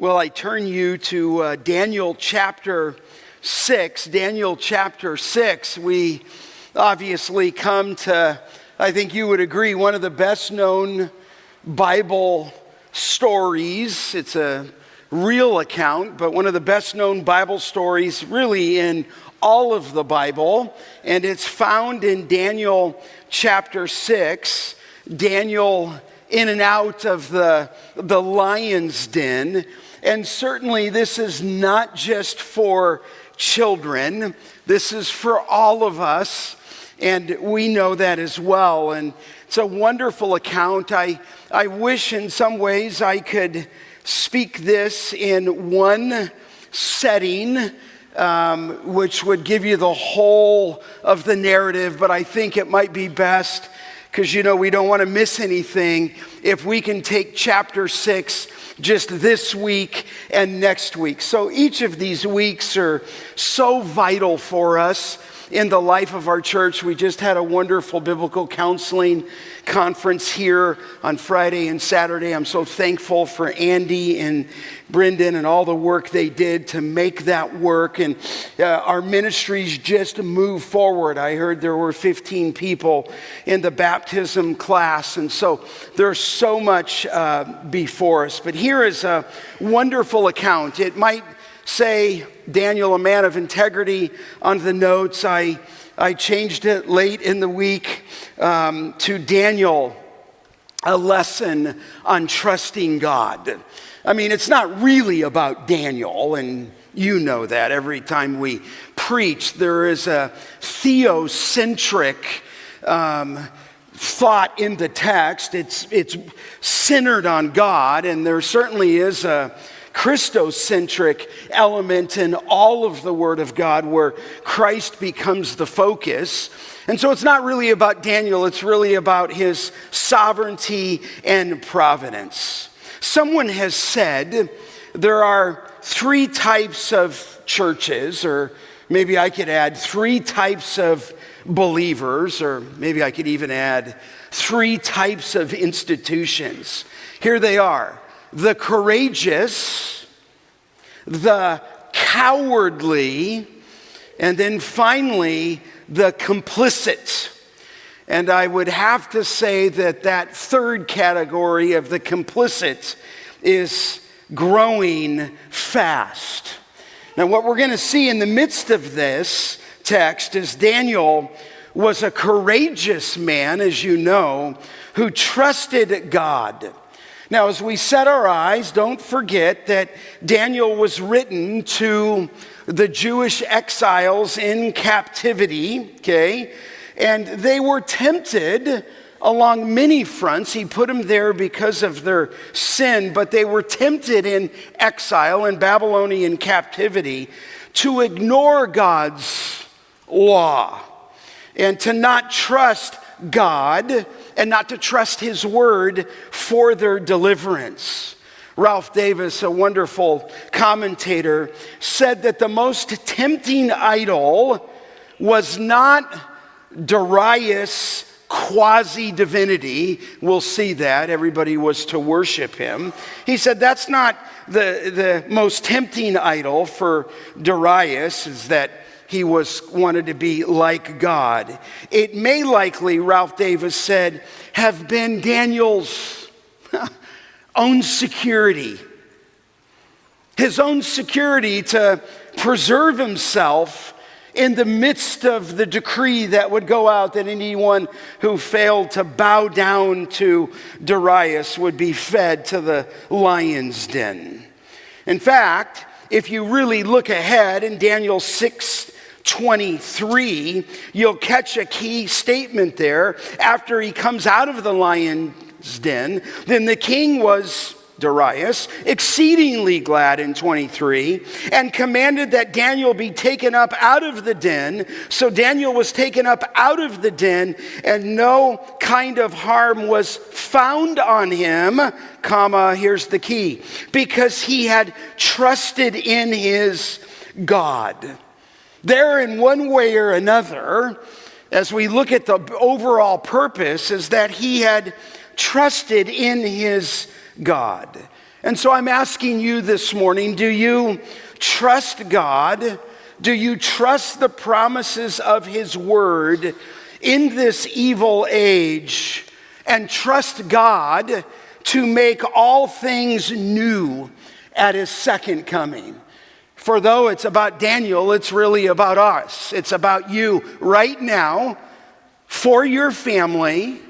Well, I turn you to Daniel chapter 6. Daniel chapter 6, we obviously come to, I think you would agree, one of the best known Bible stories. It's a real account, but one of the best known Bible stories really in all of the Bible. And it's found in Daniel chapter 6. Daniel in and out of the lion's den. And certainly this is not just for children. This is for all of us. And we know that as well. And it's a wonderful account. I wish in some ways I could speak this in one setting, which would give you the whole of the narrative. But I think it might be best, because we don't want to miss anything, if we can take chapter 6 just this week and next week. So each of these weeks are so vital for us in the life of our church. We just had a wonderful biblical counseling conference here on Friday and Saturday. I'm so thankful for Andy and Brendan and all the work they did to make that work. And our ministries just move forward. I heard there were 15 people in the baptism class. And so there's so much before us. But here is a wonderful account. It might say Daniel, a man of integrity, on the notes. I changed it late in the week to Daniel, a lesson on trusting God. I mean, it's not really about Daniel, and you know that. Every time we preach, there is a theocentric thought in the text. It's centered on God, and there certainly is a Christocentric element in all of the Word of God where Christ becomes the focus. And so it's not really about Daniel, it's really about his sovereignty and providence. Someone has said there are three types of churches, or maybe I could add three types of believers, or maybe I could even add three types of institutions. Here they are: the courageous, the cowardly, and then finally, the complicit. And I would have to say that third category of the complicit is growing fast. Now, what we're going to see in the midst of this text is Daniel was a courageous man, as you know, who trusted God. Now, as we set our eyes, don't forget that Daniel was written to the Jewish exiles in captivity, okay? And they were tempted along many fronts. He put them there because of their sin, but they were tempted in exile, in Babylonian captivity, to ignore God's law and to not trust God and not to trust His word for their deliverance. Ralph Davis, a wonderful commentator, said that the most tempting idol was not Darius' quasi-divinity. We'll see that. Everybody was to worship him. He said that's not the most tempting idol for Darius, is that he wanted to be like God. It may likely, Ralph Davis said, have been Daniel's own security. His own security to preserve himself in the midst of the decree that would go out that anyone who failed to bow down to Darius would be fed to the lion's den. In fact, if you really look ahead in Daniel 6:23, you'll catch a key statement there. After he comes out of the lion's den, then the king was, Darius, exceedingly glad in 23, and commanded that Daniel be taken up out of the den. So Daniel was taken up out of the den, and no kind of harm was found on him, here's the key, because he had trusted in his God. There, in one way or another, as we look at the overall purpose, is that he had trusted in his God. And so I'm asking you this morning, do you trust God? Do you trust the promises of his word in this evil age? And trust God to make all things new at his second coming? For though it's about Daniel, it's really about us. It's about you right now, for your family,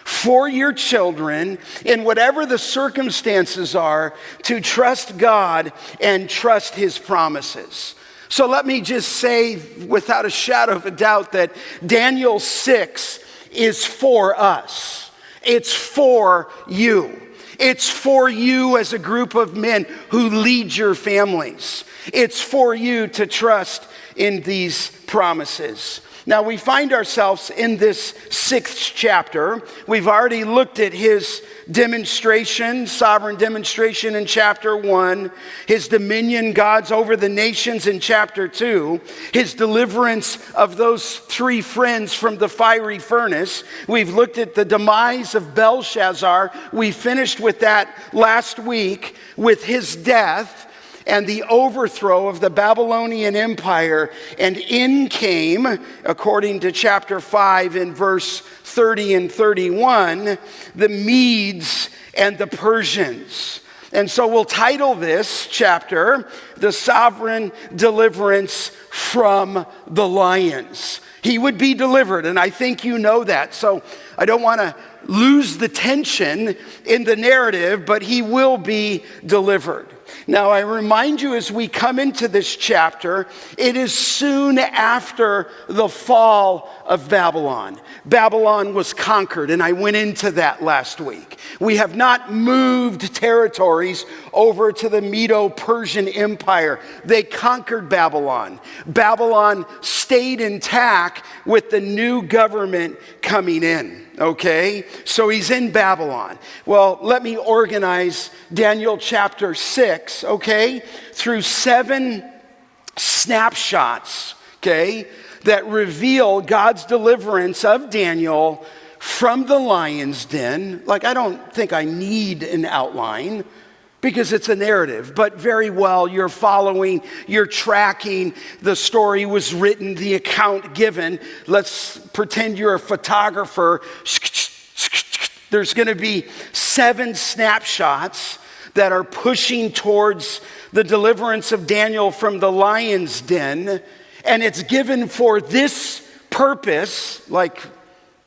for your children, in whatever the circumstances are, to trust God and trust his promises. So let me just say without a shadow of a doubt that Daniel 6 is for us. It's for you. It's for you as a group of men who lead your families. It's for you to trust in these promises. Now, we find ourselves in this 6th chapter. We've already looked at his demonstration, sovereign demonstration in chapter 1, his dominion, God's over the nations in chapter 2, his deliverance of those 3 friends from the fiery furnace. We've looked at the demise of Belshazzar. We finished with that last week with his death and the overthrow of the Babylonian Empire. And in came, according to chapter 5 in verse 30 and 31, the Medes and the Persians. And so we'll title this chapter, The Sovereign Deliverance from the Lions. He would be delivered, and I think you know that. So I don't want to lose the tension in the narrative, but he will be delivered. Now, I remind you as we come into this chapter, it is soon after the fall of Babylon. Babylon was conquered, and I went into that last week. We have not moved territories over to the Medo-Persian Empire. They conquered Babylon. Babylon stayed intact with the new government coming in. Okay, so he's in Babylon. Well, let me organize Daniel chapter 6, okay, through 7 snapshots, okay, that reveal God's deliverance of Daniel from the lion's den. Like, I don't think I need an outline, because it's a narrative, but very well you're following, you're tracking. The story was written, the account given. Let's pretend you're a photographer. There's going to be 7 snapshots that are pushing towards the deliverance of Daniel from the lion's den. And it's given for this purpose, like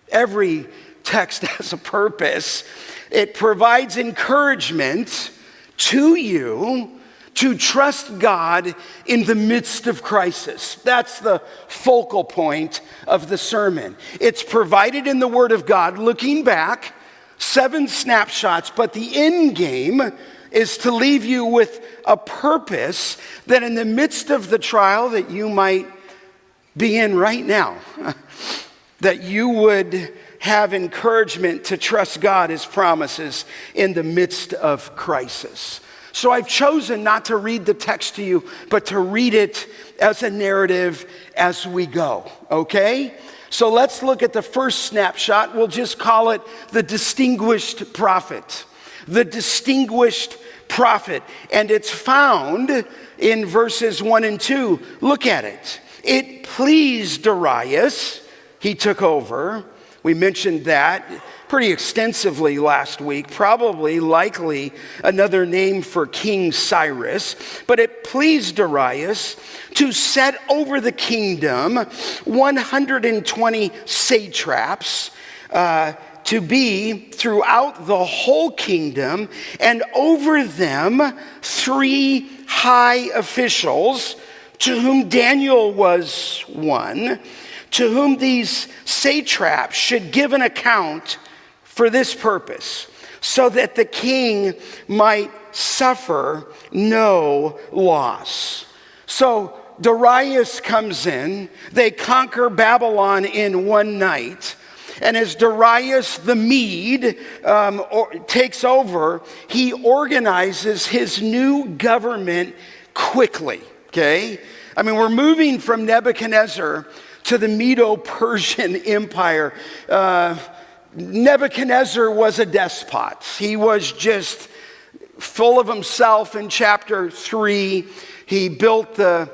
every text has a purpose. It provides encouragement to you to trust God in the midst of crisis. That's the focal point of the sermon. It's provided in the Word of God, looking back, 7 snapshots, but the end game is to leave you with a purpose that in the midst of the trial that you might be in right now, that you would have encouragement to trust God, his promises, in the midst of crisis. So I've chosen not to read the text to you, but to read it as a narrative as we go, okay? So let's look at the first snapshot. We'll just call it the distinguished prophet. The distinguished prophet. And it's found in verses 1 and 2. Look at it. It pleased Darius. He took over. We mentioned that pretty extensively last week, probably likely another name for King Cyrus. But it pleased Darius to set over the kingdom 120 satraps to be throughout the whole kingdom, and over them 3 high officials, to whom Daniel was one, to whom these satraps should give an account for this purpose, so that the king might suffer no loss. So Darius comes in, they conquer Babylon in one night, and as Darius the Mede takes over, he organizes his new government quickly, okay? I mean, we're moving from Nebuchadnezzar to the Medo-Persian Empire. Nebuchadnezzar was a despot. He was just full of himself in chapter 3. He built the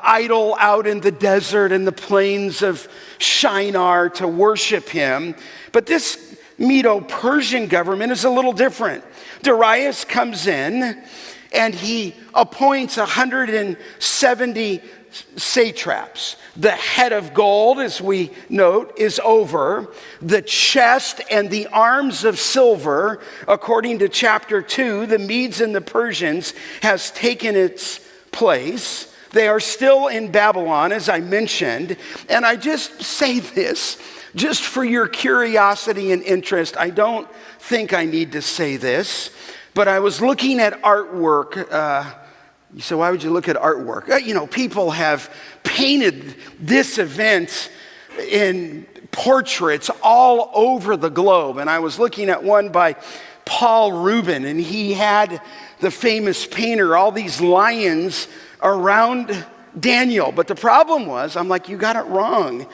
idol out in the desert and the plains of Shinar to worship him. But this Medo-Persian government is a little different. Darius comes in and he appoints 170 satraps. The head of gold, as we note, is over. The chest and the arms of silver, according to chapter 2, the Medes and the Persians, has taken its place. They are still in Babylon, as I mentioned. And I just say this, just for your curiosity and interest. I don't think I need to say this, but I was looking at artwork. You say, why would you look at artwork? People have painted this event in portraits all over the globe. And I was looking at one by Paul Rubin, and he had the famous painter, all these lions around Daniel. But the problem was, I'm like, you got it wrong.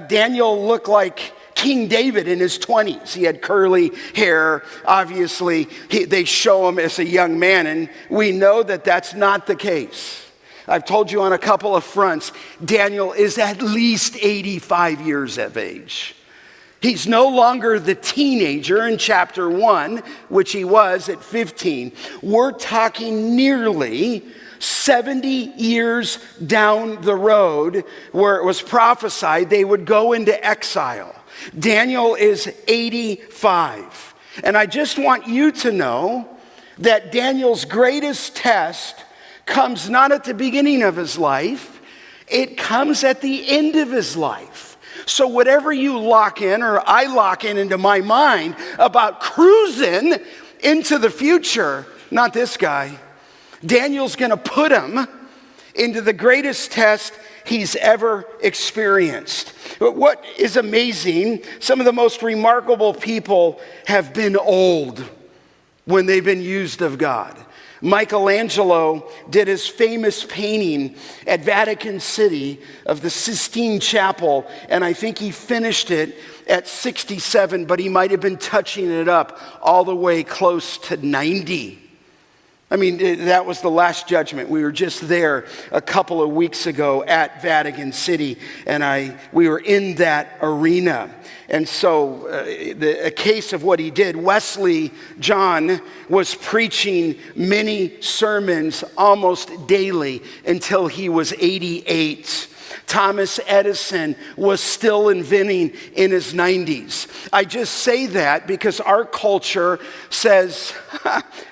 Daniel looked like King David in his 20s. He had curly hair. Obviously, they show him as a young man, and we know that that's not the case. I've told you on a couple of fronts, Daniel is at least 85 years of age. He's no longer the teenager in chapter 1, which he was at 15. We're talking nearly 70 years down the road where it was prophesied they would go into exile. Daniel is 85. And I just want you to know that Daniel's greatest test comes not at the beginning of his life, it comes at the end of his life. So whatever you lock in, or I lock in into my mind about cruising into the future, not this guy. Daniel's going to put him into the greatest test he's ever experienced. But what is amazing, some of the most remarkable people have been old when they've been used of God. Michelangelo did his famous painting at Vatican City of the Sistine Chapel, and I think he finished it at 67, but he might have been touching it up all the way close to 90. I mean, that was the Last Judgment. We were just there a couple of weeks ago at Vatican City, and we were in that arena. And so a case of what he did, Wesley John was preaching many sermons almost daily until he was 88. Thomas Edison was still inventing in his 90s. I just say that because our culture says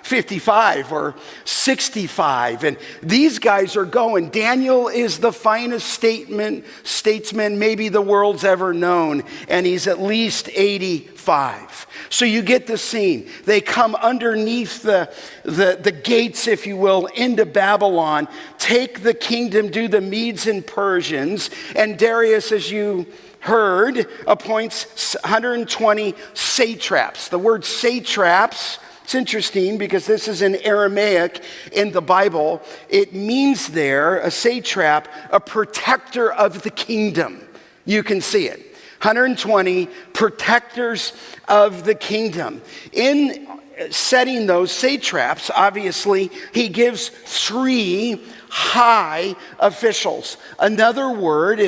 55 or 65, and these guys are going. Daniel is the finest statesman maybe the world's ever known, and he's at least 85. So you get the scene. They come underneath the gates, if you will, into Babylon, take the kingdom, do the Medes and Persians, and Darius, as you heard, appoints 120 satraps. The word satraps, it's interesting because this is in Aramaic in the Bible. It means there, a satrap, a protector of the kingdom. You can see it. 120 protectors of the kingdom. In setting those satraps, obviously, he gives 3 high officials. Another word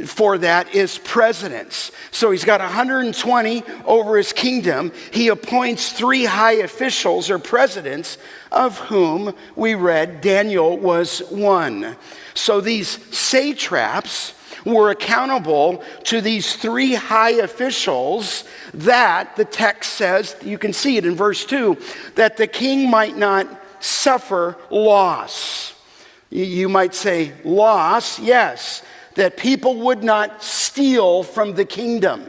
for that is presidents. So he's got 120 over his kingdom. He appoints 3 high officials or presidents, of whom we read Daniel was one. So these satraps were accountable to these 3 high officials that the text says, you can see it in verse 2, that the king might not suffer loss. You might say, loss, yes, that people would not steal from the kingdom.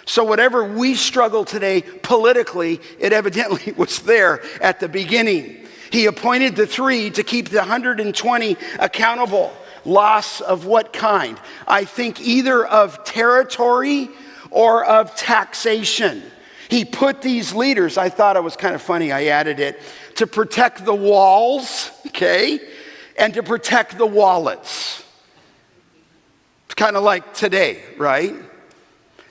So whatever we struggle today politically, it evidently was there at the beginning. He appointed the 3 to keep the 120 accountable. Loss of what kind? I think either of territory or of taxation. He put these leaders, I thought it was kind of funny, I added it, to protect the walls, okay, and to protect the wallets. It's kind of like today, right?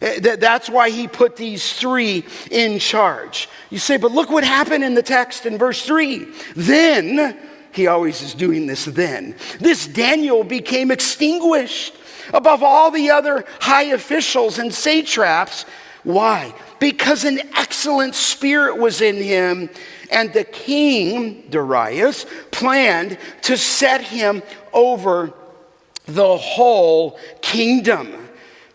That's why he put these three in charge. You say, but look what happened in the text in verse 3. Then, he always is doing this then, this Daniel became extinguished above all the other high officials and satraps. Why? Because an excellent spirit was in him, and the king, Darius, planned to set him over the whole kingdom.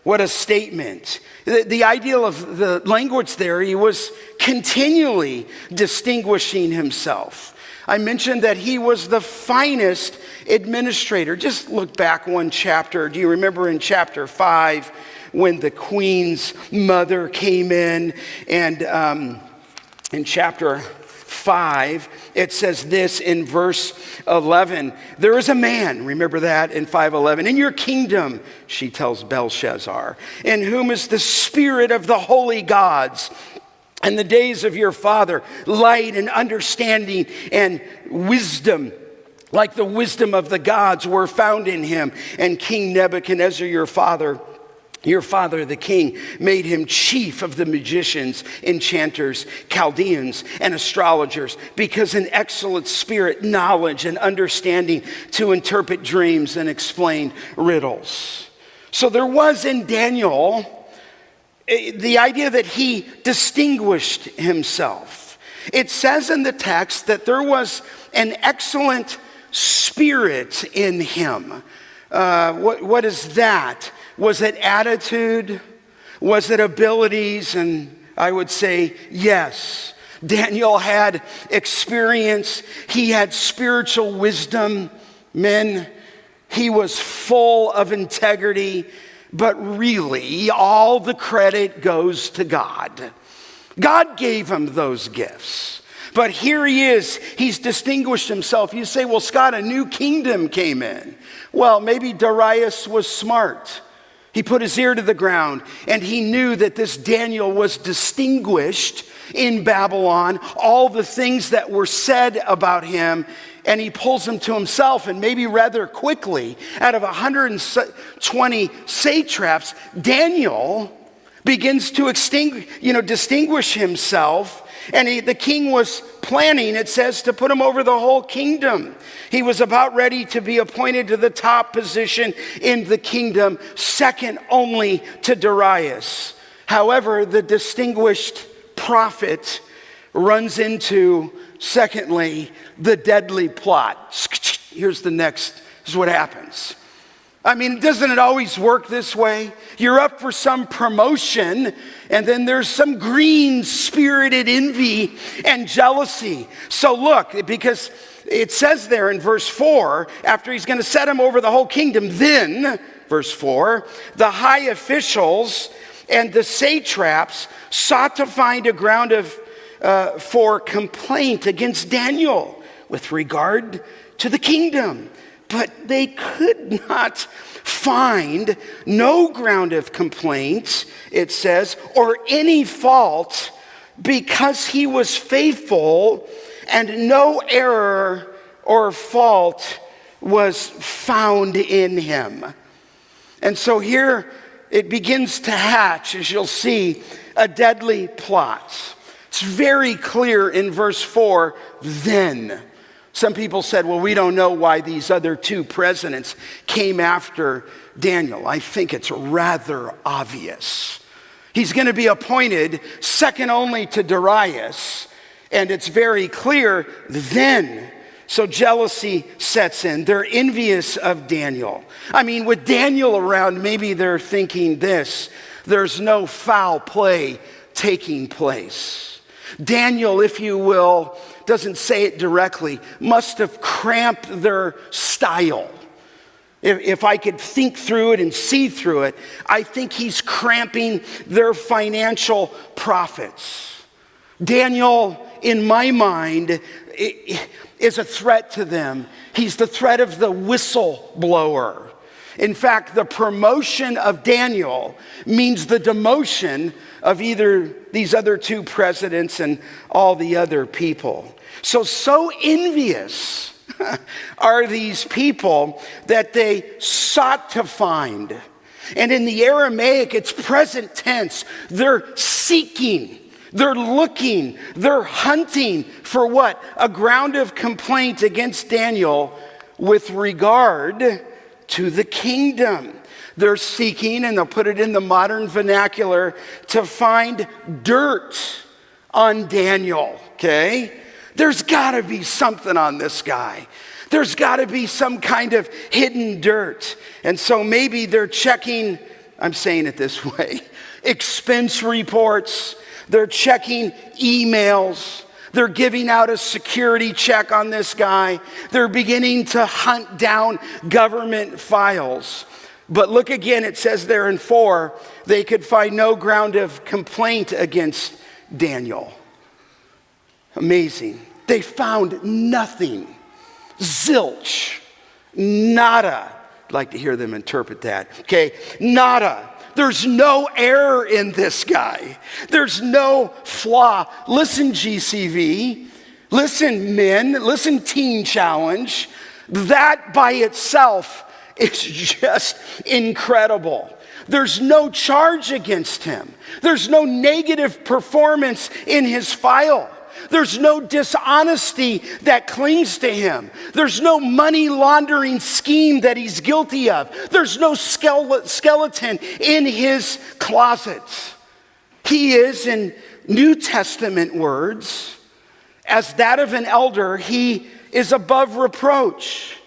What a statement. The idea of the language there, he was continually distinguishing himself. I mentioned that he was the finest administrator. Just look back one chapter. Do you remember in chapter 5 when the queen's mother came in? And in chapter 5, it says this in verse 11. There is a man, remember that in 5:11, in your kingdom, she tells Belshazzar, in whom is the spirit of the holy gods. In the days of your father, light and understanding and wisdom, like the wisdom of the gods, were found in him. And King Nebuchadnezzar, your father, the king, made him chief of the magicians, enchanters, Chaldeans, and astrologers, because an excellent spirit, knowledge, and understanding to interpret dreams and explain riddles. So there was in Daniel the idea that he distinguished himself. It says in the text that there was an excellent spirit in him. What is that? Was it attitude? Was it abilities? And I would say yes. Daniel had experience. He had spiritual wisdom. Men, he was full of integrity. But really, all the credit goes to God. God gave him those gifts. But here he is. He's distinguished himself. You say, well, Scott, a new kingdom came in. Well, maybe Darius was smart. He put his ear to the ground, and he knew that this Daniel was distinguished in Babylon, all the things that were said about him, and he pulls them to himself. And maybe rather quickly, out of 120 satraps, Daniel begins to distinguish himself. And the king was planning, it says, to put him over the whole kingdom. He was about ready to be appointed to the top position in the kingdom, second only to Darius. However, the distinguished prophet runs into, secondly, the deadly plot. Here's what happens. I mean, doesn't it always work this way? You're up for some promotion, and then there's some green-spirited envy and jealousy. So look, because it says there in verse 4, after he's going to set him over the whole kingdom, then, verse 4, the high officials and the satraps sought to find a ground for complaint against Daniel with regard to the kingdom. But they could not find no ground of complaint, it says, or any fault, because he was faithful and no error or fault was found in him. And so here it begins to hatch, as you'll see, a deadly plot. It's very clear in verse 4, then. Some people said, well, we don't know why these other two presidents came after Daniel. I think it's rather obvious. He's going to be appointed second only to Darius, and it's very clear then. So jealousy sets in. They're envious of Daniel. I mean, with Daniel around, maybe they're thinking this: there's no foul play taking place. Daniel, if you will, doesn't say it directly, must have cramped their style. If I could think through it and see through it, I think he's cramping their financial profits. Daniel, in my mind, is a threat to them. He's the threat of the whistleblower. In fact, the promotion of Daniel means the demotion of either these other two presidents and all the other people. So envious are these people that they sought to find. And in the Aramaic, it's present tense. They're seeking, they're looking, they're hunting for what? A ground of complaint against Daniel with regard to the kingdom. They're seeking, and they'll put it in the modern vernacular, to find dirt on Daniel, okay? There's got to be something on this guy. There's got to be some kind of hidden dirt. And so maybe they're checking, I'm saying it this way, expense reports. They're checking emails. They're giving out a security check on this guy. They're beginning to hunt down government files. But look again, it says there in 4, they could find no ground of complaint against Daniel. Amazing. They found nothing. Zilch. Nada. I'd like to hear them interpret that. Okay, nada. There's no error in this guy. There's no flaw. Listen, GCV. Listen, men. Listen, Teen Challenge. That by itself is just incredible. There's no charge against him. There's no negative performance in his file. There's no dishonesty that clings to him. There's no money laundering scheme that he's guilty of. There's no skeleton in his closets. He is, in New Testament words, as that of an elder, he is above reproach.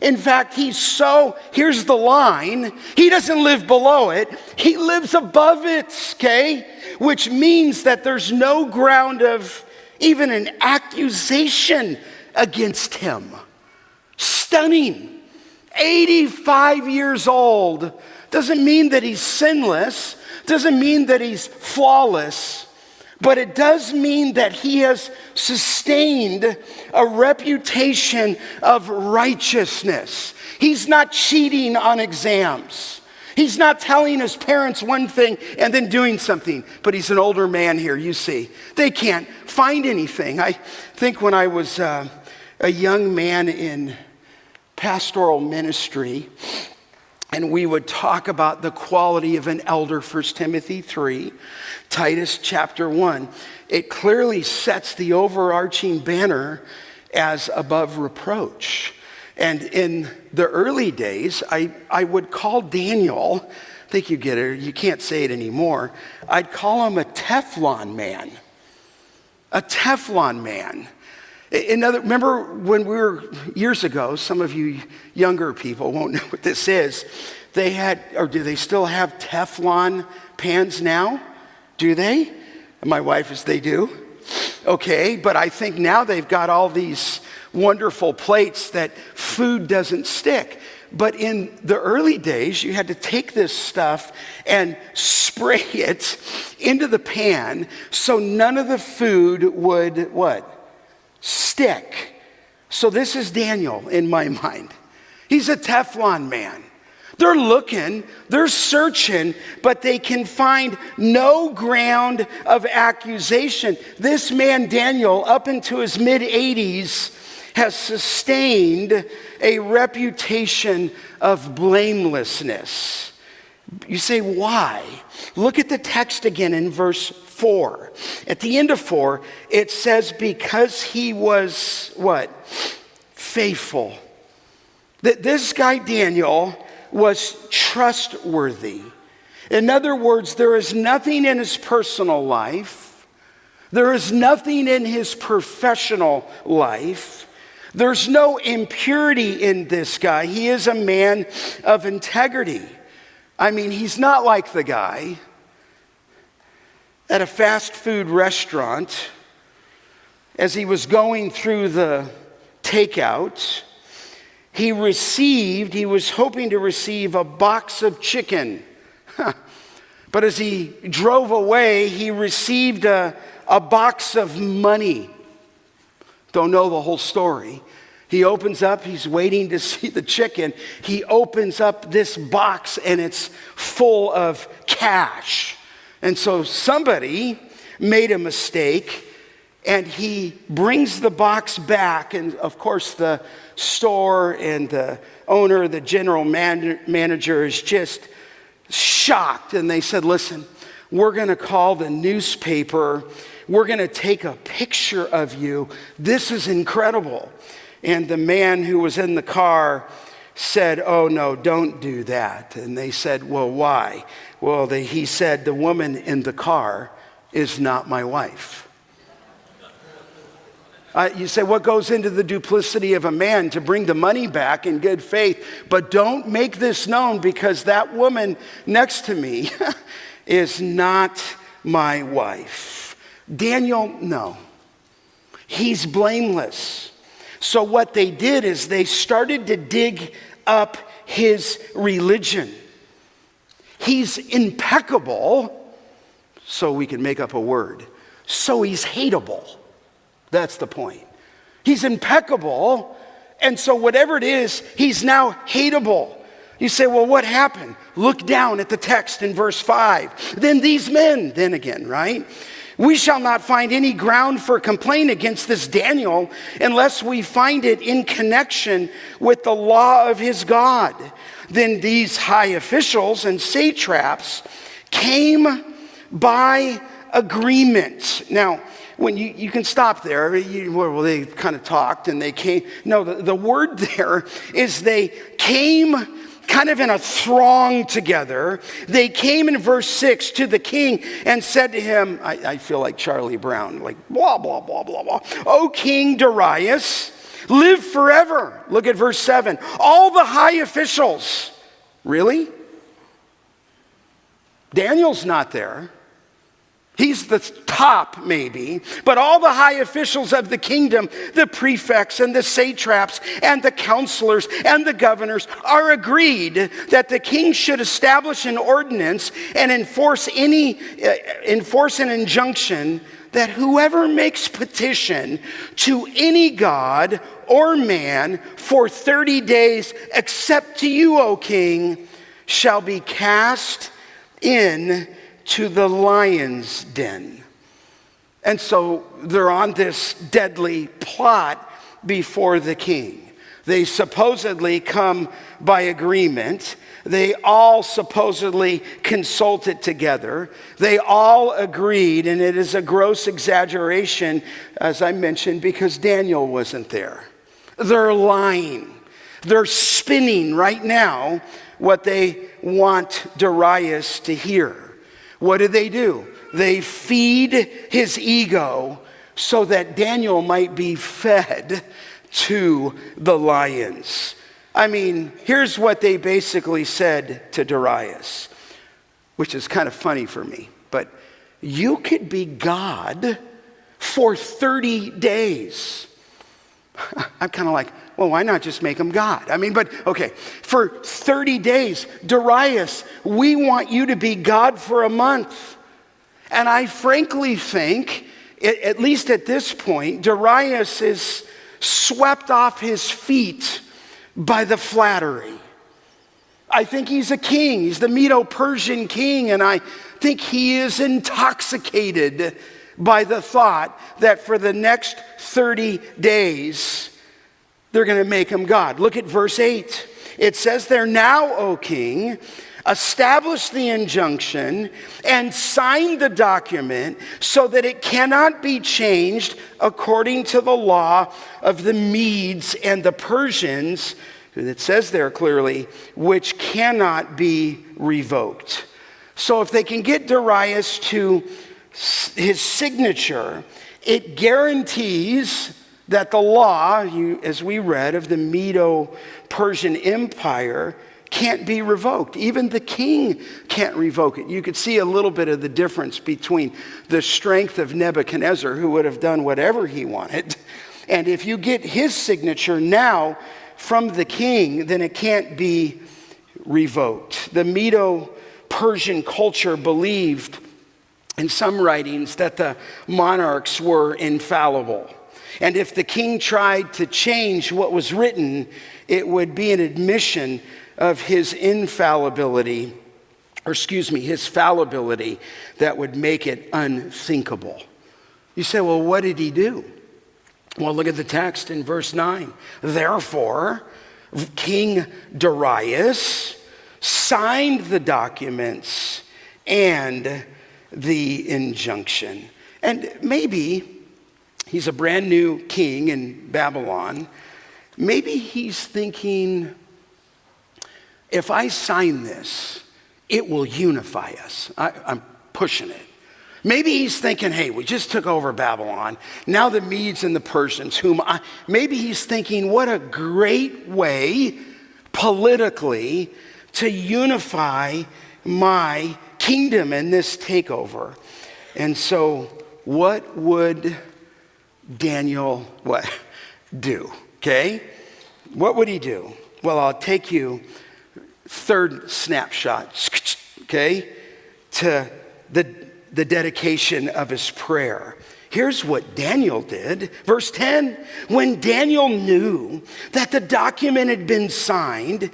In fact, here's the line, he doesn't live below it, he lives above it, okay? Which means that there's no ground of even an accusation against him. Stunning. 85 years old. Doesn't mean that he's sinless, doesn't mean that he's flawless, but it does mean that he has sustained a reputation of righteousness. He's not cheating on exams. He's not telling his parents one thing and then doing something. But he's an older man here, you see. They can't find anything. I think when I was a young man in pastoral ministry, and we would talk about the quality of an elder, 1 Timothy 3, Titus chapter 1. It clearly sets the overarching banner as above reproach. And in the early days, I would call Daniel, I think you get it, you can't say it anymore, I'd call him a Teflon man. A Teflon man. Remember when we were, years ago, some of you younger people won't know what this is, they had, or do they still have Teflon pans now? Do they? And my wife is, they do. Okay, but I think now they've got all these wonderful plates that food doesn't stick. But in the early days, you had to take this stuff and spray it into the pan so none of the food would, what? Stick. So this is Daniel in my mind. He's a Teflon man. They're looking, they're searching, but they can find no ground of accusation. This man, Daniel, up into his mid-80s, has sustained a reputation of blamelessness. You say, why? Look at the text again in verse 4. At the end of 4, it says, because he was, what? Faithful. That this guy, Daniel, was trustworthy. In other words, there is nothing in his personal life. There is nothing in his professional life. There's no impurity in this guy. He is a man of integrity. I mean, he's not like the guy at a fast food restaurant as he was going through the takeout. He was hoping to receive a box of chicken. But as he drove away, he received a box of money. Don't know the whole story. He opens up, he's waiting to see the chicken. He opens up this box and it's full of cash. And so somebody made a mistake and he brings the box back. And of course the store and the owner, the general manager is just shocked, and they said, listen, we're going to call the newspaper. We're going to take a picture of you. This is incredible. And the man who was in the car said, oh, no, don't do that. And they said, well, why? Well, he said, the woman in the car is not my wife. You say, what goes into the duplicity of a man to bring the money back in good faith? But don't make this known, because that woman next to me is not my wife. Daniel, no. He's blameless. So what they did is they started to dig up his religion. He's impeccable, so we can make up a word. So he's hateable. That's the point. He's impeccable, and so whatever it is, he's now hateable. You say, well, what happened? Look down at the text in verse 5. Then these men, then again, right? We shall not find any ground for complaint against this Daniel unless we find it in connection with the law of his God. Then these high officials and satraps came by agreement. Now, when you can stop there, well, they kind of talked and they came. No, the word there is they came kind of in a throng together. They came in verse 6 to the king and said to him, I feel like Charlie Brown, like blah, blah, blah, blah, blah. O King Darius, live forever. Look at verse 7. All the high officials. Really? Daniel's not there. He's the top, maybe, but all the high officials of the kingdom, the prefects and the satraps and the counselors and the governors are agreed that the king should establish an ordinance and enforce an injunction that whoever makes petition to any god or man for 30 days, except to you, O king, shall be cast in to the lion's den. And so they're on this deadly plot before the king. They supposedly come by agreement. They all supposedly consulted together. They all agreed, and it is a gross exaggeration, as I mentioned, because Daniel wasn't there. They're lying. They're spinning right now what they want Darius to hear. What do? They feed his ego so that Daniel might be fed to the lions. I mean, here's what they basically said to Darius, which is kind of funny for me. But you could be God for 30 days. I'm kind of like, well, why not just make him God? I mean, but okay, for 30 days, Darius, we want you to be God for a month. And I frankly think, at least at this point, Darius is swept off his feet by the flattery. I think he's a king. He's the Medo-Persian king, and I think he is intoxicated by the thought that for the next 30 days, they're going to make him God. Look at verse 8. It says there, now, O king, establish the injunction and sign the document so that it cannot be changed according to the law of the Medes and the Persians. It says there clearly, which cannot be revoked. So if they can get Darius to his signature, it guarantees that the law, as we read, of the Medo-Persian Empire can't be revoked. Even the king can't revoke it. You could see a little bit of the difference between the strength of Nebuchadnezzar, who would have done whatever he wanted, and if you get his signature now from the king, then it can't be revoked. The Medo-Persian culture believed in some writings that the monarchs were infallible. And if the king tried to change what was written, it would be an admission of his infallibility, his fallibility, that would make it unthinkable. You say, well, what did he do? Well, look at the text in verse 9. Therefore, King Darius signed the documents and the injunction. And maybe he's a brand new king in Babylon. Maybe he's thinking, if I sign this, it will unify us. I'm pushing it. Maybe he's thinking, hey, we just took over Babylon. Now the Medes and the Persians, maybe he's thinking, what a great way politically to unify my kingdom in this takeover. And so what would Daniel do? Okay? What would he do? Well, I'll take you third snapshot, okay, to the dedication of his prayer. Here's what Daniel did. Verse 10, when Daniel knew that the document had been signed,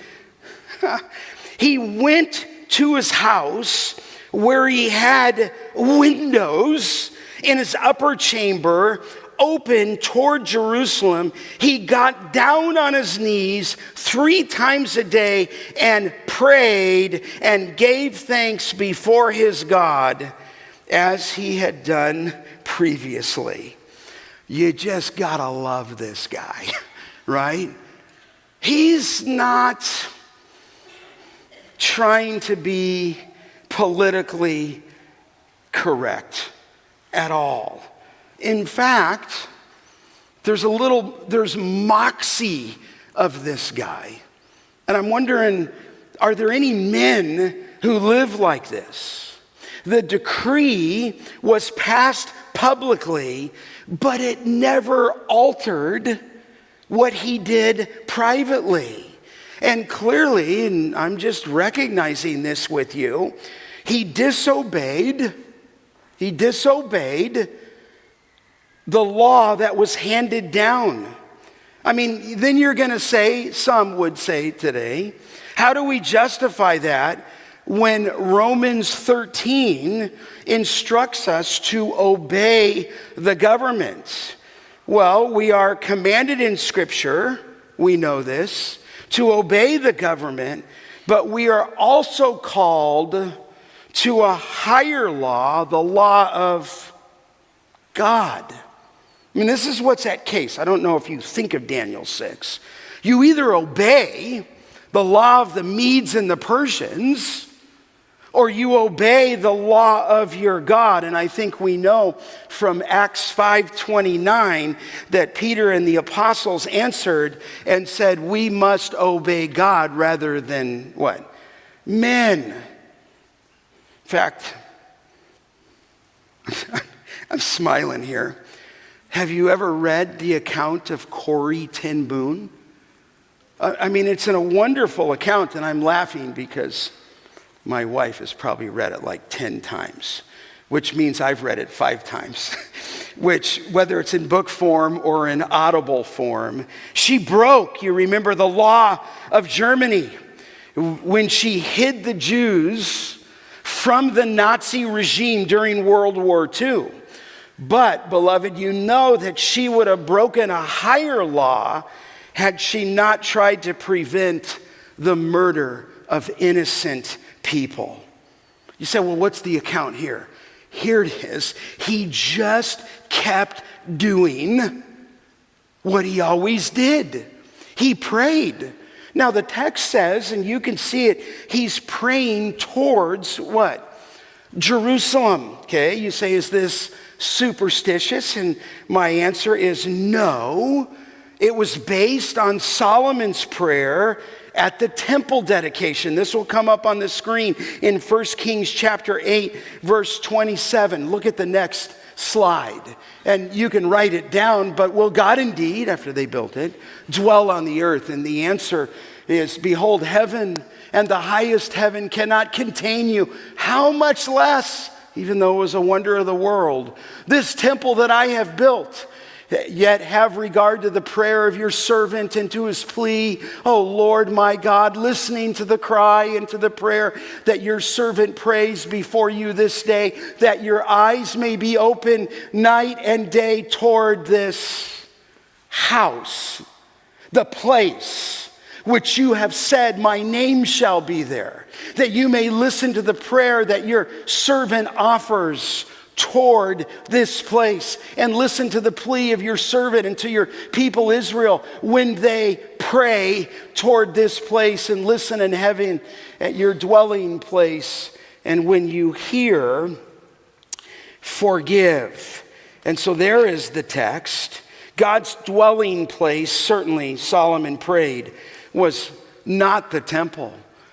he went to his house where he had windows in his upper chamber open toward Jerusalem. He got down on his knees 3 times a day and prayed and gave thanks before his God as he had done previously. You just gotta love this guy, right? He's not trying to be politically correct at all. In fact, there's moxie of this guy. And I'm wondering, are there any men who live like this? The decree was passed publicly, but it never altered what he did privately. And clearly, and I'm just recognizing this with you, he disobeyed the law that was handed down. I mean, then you're going to say, some would say today, how do we justify that when Romans 13 instructs us to obey the government? Well, we are commanded in Scripture, we know this, to obey the government, but we are also called to a higher law, the law of God. I mean, this is what's at case. I don't know if you think of Daniel 6. You either obey the law of the Medes and the Persians, or you obey the law of your God. And I think we know from Acts 5:29 that Peter and the apostles answered and said, we must obey God rather than what? Men. In fact, I'm smiling here. Have you ever read the account of Corrie ten Boom? I mean, it's a wonderful account, and I'm laughing because my wife has probably read it like 10 times, which means I've read it 5 times, which, whether it's in book form or in audible form, she broke, you remember, the law of Germany when she hid the Jews from the Nazi regime during World War II. But, beloved, you know that she would have broken a higher law had she not tried to prevent the murder of innocent people. You say, well, what's the account here? Here it is. He just kept doing what he always did. He prayed. Now the text says, and you can see it, he's praying towards what? Jerusalem. Okay, you say, is this superstitious? And my answer is no. It was based on Solomon's prayer at the temple dedication. This will come up on the screen in 1 Kings chapter 8, verse 27. Look at the next slide. And you can write it down, but will God indeed, after they built it, dwell on the earth? And the answer is, behold, heaven and the highest heaven cannot contain you. How much less, even though it was a wonder of the world, this temple that I have built? Yet have regard to the prayer of your servant and to his plea, O Lord my God, listening to the cry and to the prayer that your servant prays before you this day, that your eyes may be open night and day toward this house, the place which you have said, my name shall be there, that you may listen to the prayer that your servant offers toward this place, and listen to the plea of your servant and to your people Israel when they pray toward this place, and listen in heaven at your dwelling place, and when you hear, forgive. And so there is the text. God's dwelling place, certainly Solomon prayed, was not the temple.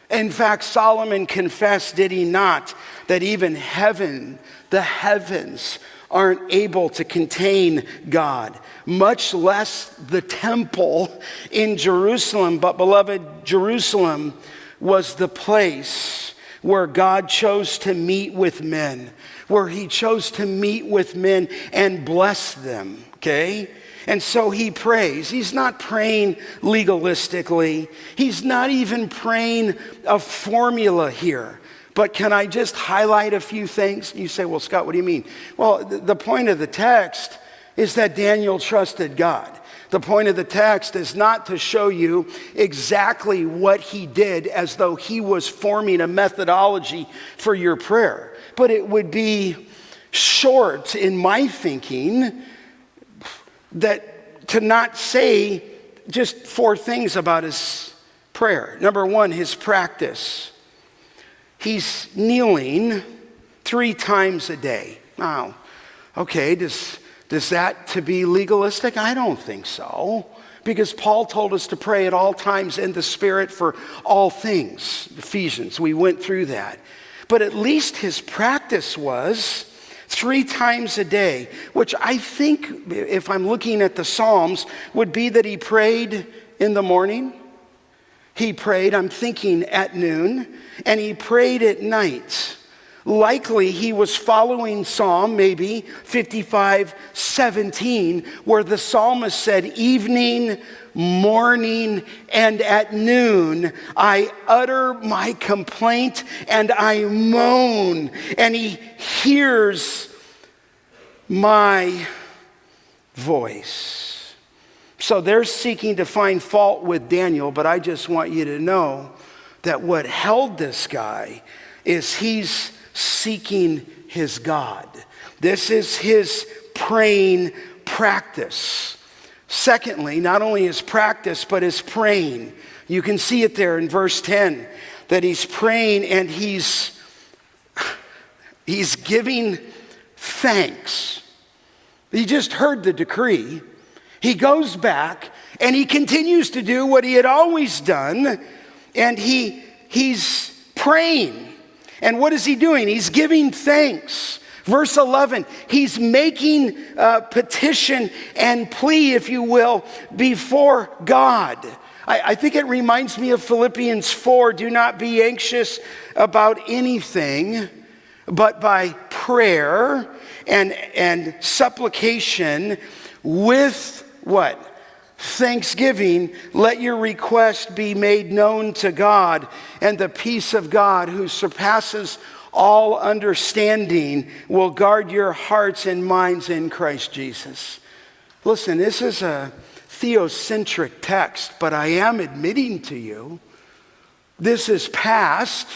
In fact, Solomon confessed, did he not, that even heaven, the heavens, aren't able to contain God, much less the temple in Jerusalem. But beloved, Jerusalem was the place where God chose to meet with men, where he chose to meet with men and bless them, okay? And so he prays. He's not praying legalistically. He's not even praying a formula here. But can I just highlight a few things? You say, well, Scott, what do you mean? Well, the point of the text is that Daniel trusted God. The point of the text is not to show you exactly what he did as though he was forming a methodology for your prayer. But it would be short in my thinking that to not say just four things about his prayer. Number one, his practice. He's kneeling 3 times a day. Now, okay, does that to be legalistic? I don't think so. Because Paul told us to pray at all times in the Spirit for all things. Ephesians, we went through that. But at least his practice was 3 times a day, which I think, if I'm looking at the Psalms, would be that he prayed in the morning. He prayed, I'm thinking, at noon, and he prayed at night. Likely he was following Psalm, maybe 55:17, where the psalmist said, evening, morning, and at noon, I utter my complaint and I moan, and he hears my voice. So they're seeking to find fault with Daniel, but I just want you to know that what held this guy is he's seeking his God. This is his praying practice. Secondly, not only his practice, but his praying. You can see it there in verse 10, that he's praying and he's giving thanks. He just heard the decree. He goes back and he continues to do what he had always done, and he's praying. And what is he doing? He's giving thanks. Verse 11, he's making petition and plea, if you will, before God. I think it reminds me of Philippians 4, do not be anxious about anything, but by prayer and supplication with what? Thanksgiving, let your request be made known to God, and the peace of God, who surpasses all understanding, will guard your hearts and minds in Christ Jesus. Listen, this is a theocentric text, but I am admitting to you, this is past.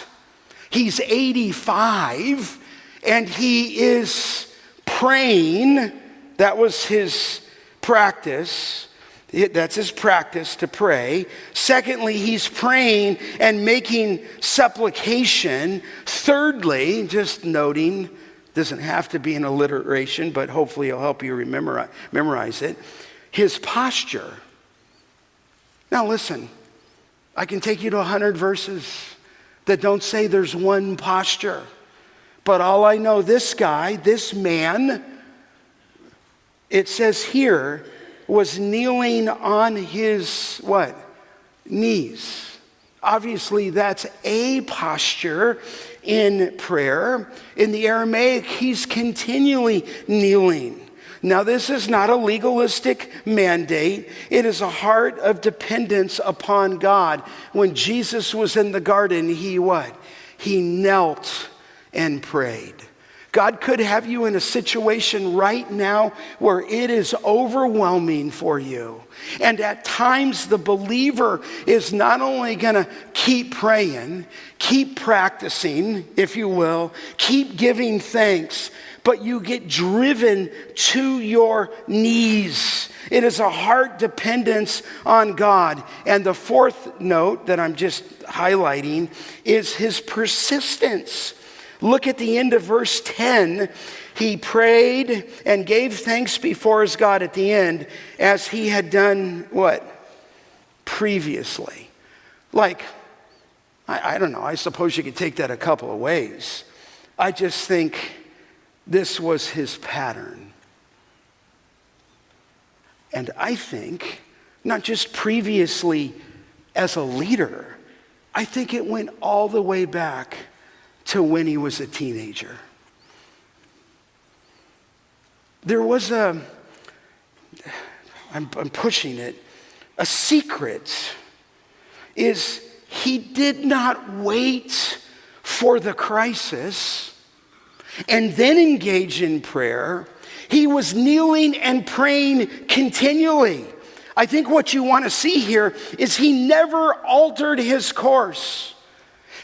He's 85, and he is praying. That was his practice. That's his practice, to pray. Secondly, he's praying and making supplication. Thirdly, just noting, doesn't have to be an alliteration, but hopefully it'll help you memorize it. His posture. Now listen, I can take you to 100 verses that don't say there's one posture. But all I know, this guy, this man, it says here, was kneeling on his, what? Knees. Obviously, that's a posture in prayer. In the Aramaic, he's continually kneeling. Now, this is not a legalistic mandate. It is a heart of dependence upon God. When Jesus was in the garden, he what? He knelt and prayed. God could have you in a situation right now where it is overwhelming for you. And at times the believer is not only going to keep praying, keep practicing, if you will, keep giving thanks, but you get driven to your knees. It is a heart dependence on God. And the fourth note that I'm just highlighting is his persistence. Look at the end of verse 10. He prayed and gave thanks before his God at the end as he had done what? Previously. Like, I don't know, I suppose you could take that a couple of ways. I just think this was his pattern. And I think, not just previously as a leader, I think it went all the way back to when he was a teenager. There was I'm pushing it, a secret is he did not wait for the crisis and then engage in prayer. He was kneeling and praying continually. I think what you want to see here is he never altered his course.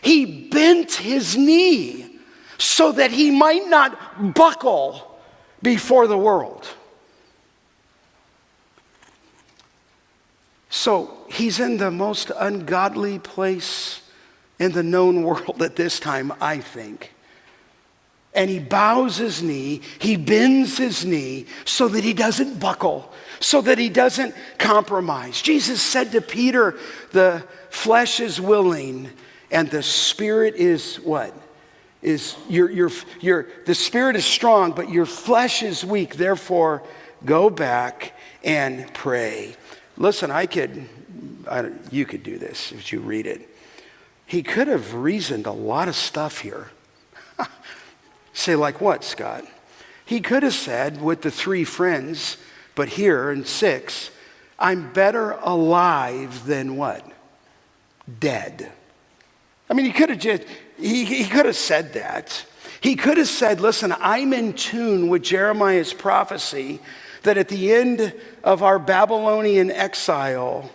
He bent his knee so that he might not buckle before the world. So he's in the most ungodly place in the known world at this time, I think. And he bows his knee, he bends his knee so that he doesn't buckle, so that he doesn't compromise. Jesus said to Peter, the flesh is willing and the spirit is what? The spirit is strong, but your flesh is weak. Therefore, go back and pray. Listen, you could do this if you read it. He could have reasoned a lot of stuff here. Say, like what, Scott? He could have said with the 3 friends, but here in 6, I'm better alive than what? Dead. I mean, he could have said that. He could have said, listen, I'm in tune with Jeremiah's prophecy that at the end of our Babylonian exile,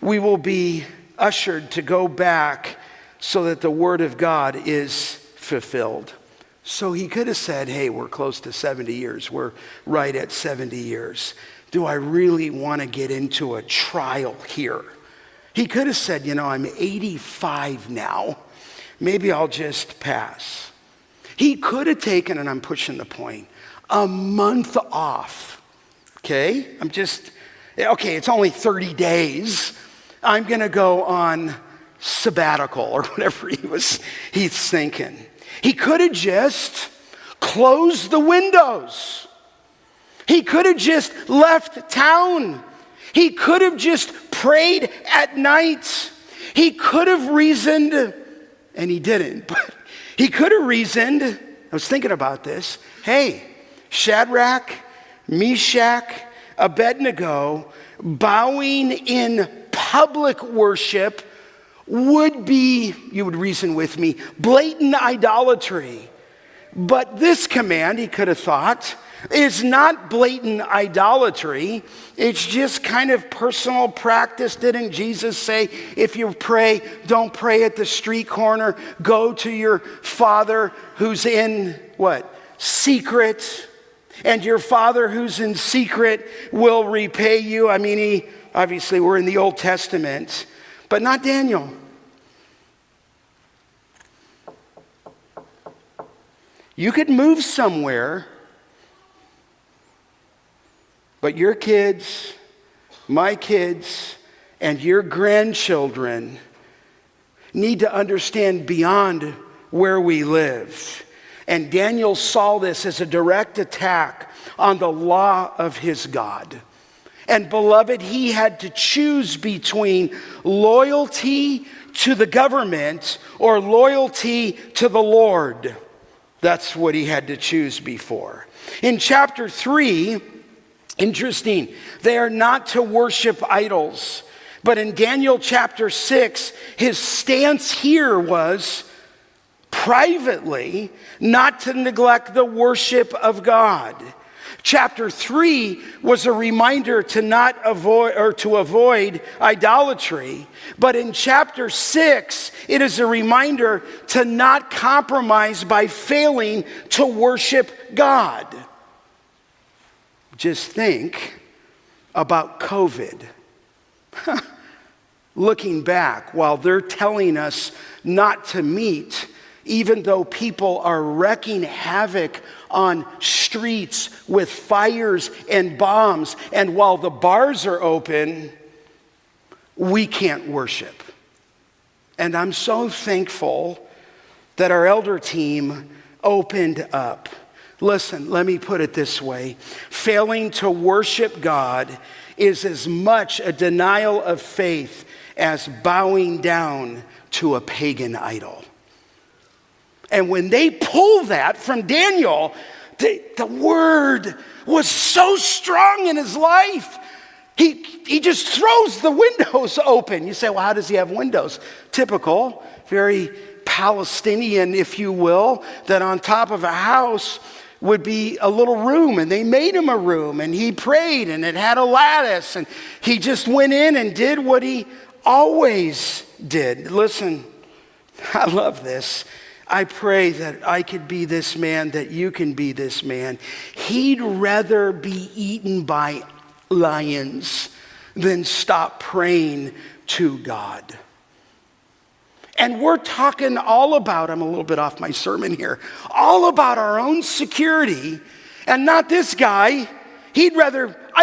we will be ushered to go back so that the word of God is fulfilled. So he could have said, hey, we're close to 70 years. We're right at 70 years. Do I really want to get into a trial here? He could have said, I'm 85 now. Maybe I'll just pass. He could have taken, and I'm pushing the point, a month off. Okay? It's only 30 days. I'm going to go on sabbatical or whatever he's thinking. He could have just closed the windows. He could have just left town. He could have just prayed at night. He could have reasoned, and he didn't, but he could have reasoned, I was thinking about this, hey, Shadrach, Meshach, Abednego, bowing in public worship would be, you would reason with me, blatant idolatry. But this command, he could have thought, is not blatant idolatry. It's just kind of personal practice. Didn't Jesus say, if you pray, don't pray at the street corner. Go to your Father who's in what? Secret. And your Father who's in secret will repay you. I mean, obviously we're in the Old Testament, but not Daniel. You could move somewhere, but your kids, my kids, and your grandchildren need to understand beyond where we live. And Daniel saw this as a direct attack on the law of his God. And beloved, he had to choose between loyalty to the government or loyalty to the Lord. That's what he had to choose before. In chapter 3, interesting, they are not to worship idols. But in Daniel chapter 6, his stance here was privately, not to neglect the worship of God. Chapter 3 was a reminder to not avoid or to avoid idolatry. But in chapter 6, it is a reminder to not compromise by failing to worship God. Just think about COVID. Looking back, while they're telling us not to meet, even though people are wreaking havoc on streets with fires and bombs, and while the bars are open, we can't worship. And I'm so thankful that our elder team opened up. Listen, let me put it this way. Failing to worship God is as much a denial of faith as bowing down to a pagan idol. And when they pull that from Daniel, the word was so strong in his life. He just throws the windows open. You say, well, how does he have windows? Typical, very Palestinian, if you will, that on top of a house would be a little room, and they made him a room, and he prayed, and it had a lattice, and he just went in and did what he always did. Listen, I love this. I pray that I could be this man, that you can be this man. He'd rather be eaten by lions than stop praying to God. And we're talking all about, I'm a little bit off my sermon here, all about our own security, and not this guy. I'd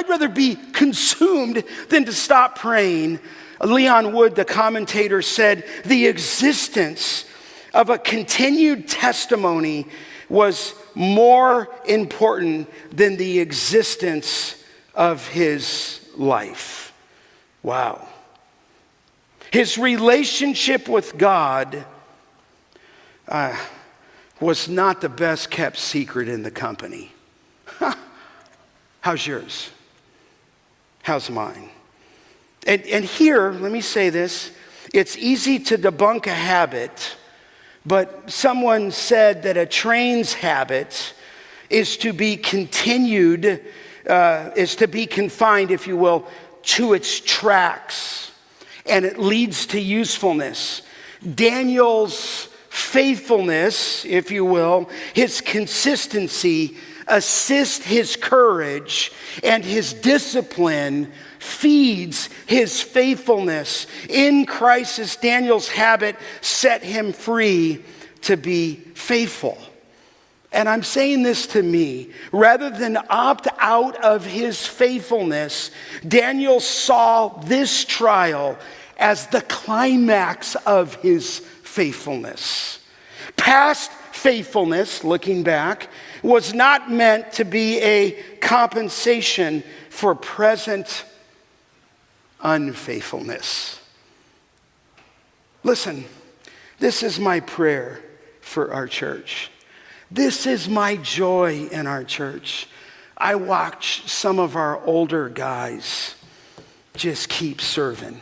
rather be consumed than to stop praying. Leon Wood, the commentator, said the existence of a continued testimony was more important than the existence of his life. Wow. His relationship with God was not the best kept secret in the company. How's yours? How's mine? And here, let me say this, it's easy to debunk a habit, but someone said that a train's habit is to be continued, is to be confined, if you will, to its tracks. And it leads to usefulness. Daniel's faithfulness, if you will, his consistency, assist his courage, and his discipline feeds his faithfulness. In crisis, Daniel's habit set him free to be faithful. And I'm saying this to me, rather than opt out of his faithfulness, Daniel saw this trial as the climax of his faithfulness. Past faithfulness, looking back, was not meant to be a compensation for present unfaithfulness. Listen, this is my prayer for our church. This is my joy in our church. I watch some of our older guys just keep serving.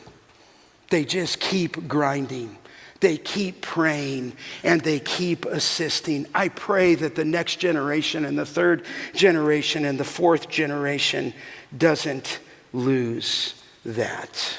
They just keep grinding. They keep praying, and they keep assisting. I pray that the next generation and the third generation and the fourth generation doesn't lose that.